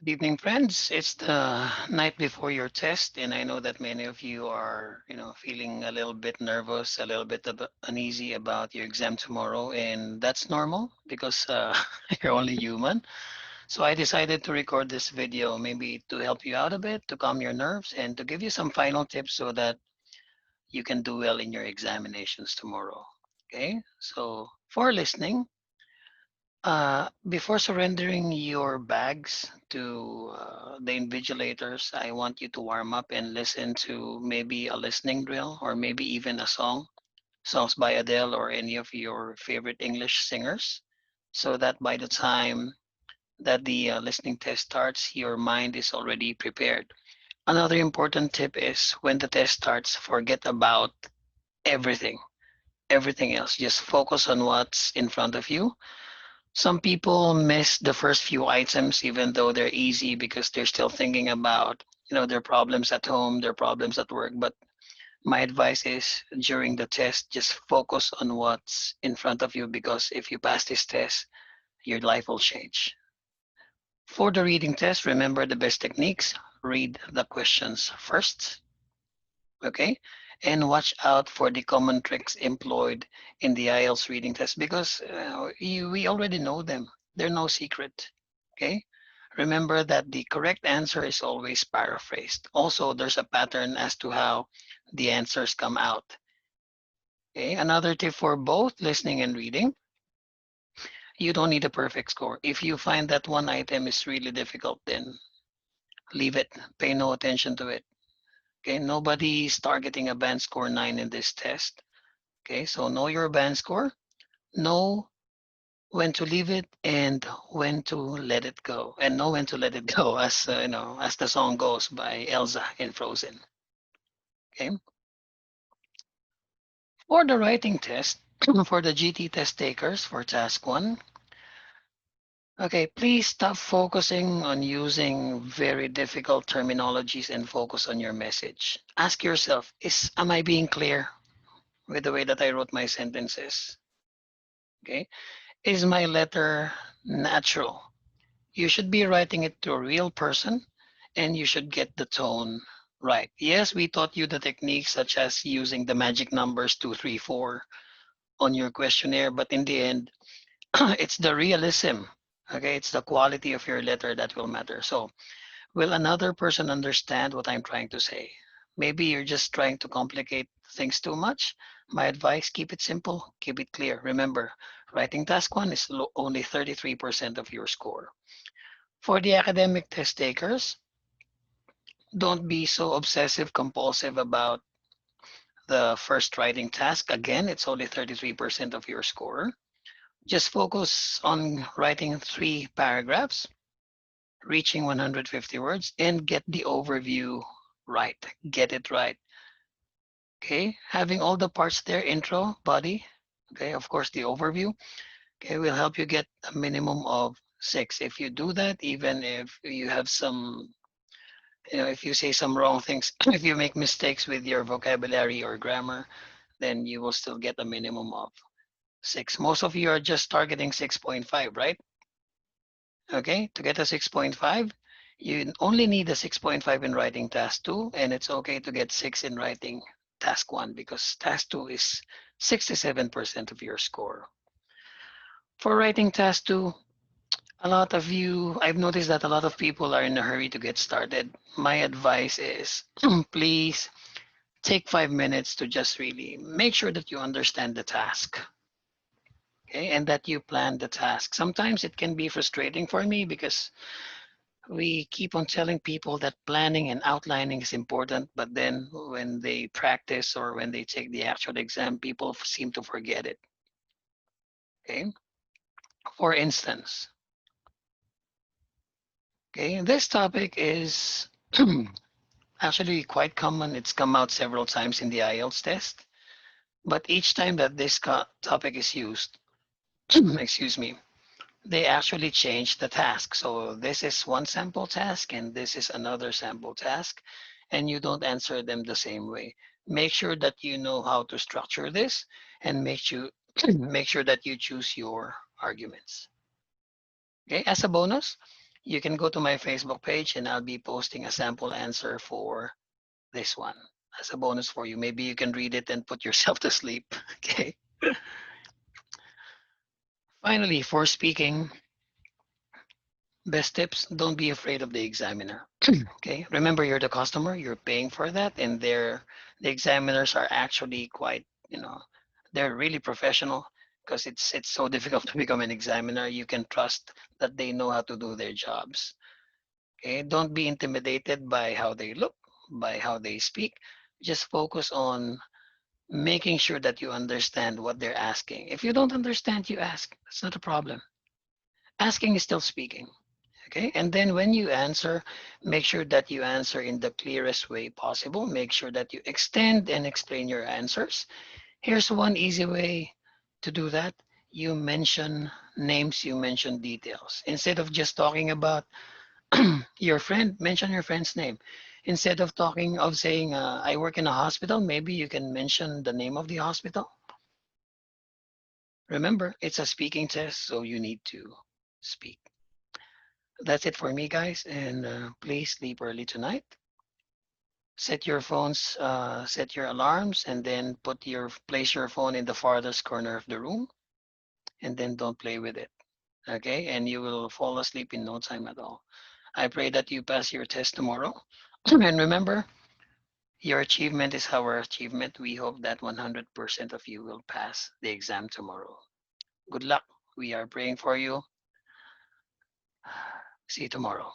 Good evening, friends. It's the night before your test, and I know that many of you are, feeling a little bit nervous, a little bit uneasy about your exam tomorrow, and that's normal because you're only human. So I decided to record this video, maybe to help you out a bit, to calm your nerves, and to give you some final tips so that you can do well in your examinations tomorrow. Okay, so for listening. Before surrendering your bags to the invigilators, I want you to warm up and listen to maybe a listening drill or maybe even a song, songs by Adele or any of your favorite English singers, so that by the time that the listening test starts, your mind is already prepared. Another important tip is when the test starts, forget about everything, everything else. Just focus on what's in front of you. Some people miss the first few items even though they're easy because they're still thinking about, their problems at home, their problems at work. But my advice is during the test, just focus on what's in front of you because if you pass this test, your life will change. For the reading test, remember the best techniques. Read the questions first, okay? And watch out for the common tricks employed in the IELTS reading test because we already know them. They're no secret, okay? Remember that the correct answer is always paraphrased. Also, there's a pattern as to how the answers come out. Okay, another tip for both listening and reading, you don't need a perfect score. If you find that one item is really difficult, then leave it. Pay no attention to it. Okay, nobody's targeting a band score 9 in this test. Okay, so know your band score, know when to leave it and when to let it go, and know when to let it go, as as the song goes by Elsa in Frozen. Okay, for the writing test, for the GT test takers for task one. Okay, please stop focusing on using very difficult terminologies and focus on your message. Ask yourself, am I being clear with the way that I wrote my sentences? Okay, is my letter natural? You should be writing it to a real person and you should get the tone right. Yes, we taught you the techniques such as using the magic numbers 2, 3, 4 on your questionnaire, but in the end, it's the realism. Okay, it's the quality of your letter that will matter. So, will another person understand what I'm trying to say? Maybe you're just trying to complicate things too much. My advice, keep it simple, keep it clear. Remember, writing task one is only 33% of your score. For the academic test takers, don't be so obsessive compulsive about the first writing task. Again, it's only 33% of your score. Just focus on writing 3 paragraphs, reaching 150 words, and get the overview right. Get it right. Okay. Having all the parts there, intro, body. Okay. Of course, the overview. Okay. Will help you get a minimum of 6. If you do that, even if you have some, if you say some wrong things, if you make mistakes with your vocabulary or grammar, then you will still get a minimum of 6. Most of you are just targeting 6.5, right? Okay, to get a 6.5, you only need a 6.5 in writing task 2, and it's okay to get 6 in writing task 1 because task 2 is 67% of your score. For writing task 2, I've noticed that a lot of people are in a hurry to get started. My advice is please take 5 minutes to just really make sure that you understand the task. Okay, and that you plan the task. Sometimes it can be frustrating for me because we keep on telling people that planning and outlining is important, but then when they practice or when they take the actual exam, people seem to forget it. Okay. For instance, okay, this topic is actually quite common. It's come out several times in the IELTS test, but each time that this topic is used, excuse me, they actually change the task. So this is one sample task and this is another sample task, and you don't answer them the same way. Make sure that you know how to structure this and make sure that you choose your arguments. Okay, as a bonus, you can go to my Facebook page and I'll be posting a sample answer for this one as a bonus for you. Maybe you can read it and put yourself to sleep. Okay. Finally, for speaking, best tips, don't be afraid of the examiner. Okay. Remember, you're the customer, you're paying for that, and the examiners are actually quite, they're really professional because it's so difficult to become an examiner. You can trust that they know how to do their jobs. Okay. Don't be intimidated by how they look, by how they speak. Just focus on making sure that you understand what they're asking. If you don't understand, you ask. That's not a problem. Asking is still speaking. Okay. And then when you answer, make sure that you answer in the clearest way possible. Make sure that you extend and explain your answers. Here's one easy way to do that. You mention names, you mention details. Instead of just talking about your friend, mention your friend's name. Instead of saying, I work in a hospital, maybe you can mention the name of the hospital. Remember, it's a speaking test, so you need to speak. That's it for me, guys. And please sleep early tonight. Set your alarms, and then place your phone in the farthest corner of the room, and then don't play with it. Okay, and you will fall asleep in no time at all. I pray that you pass your test tomorrow. And remember, your achievement is our achievement. We hope that 100% of you will pass the exam tomorrow. Good luck. We are praying for you. See you tomorrow.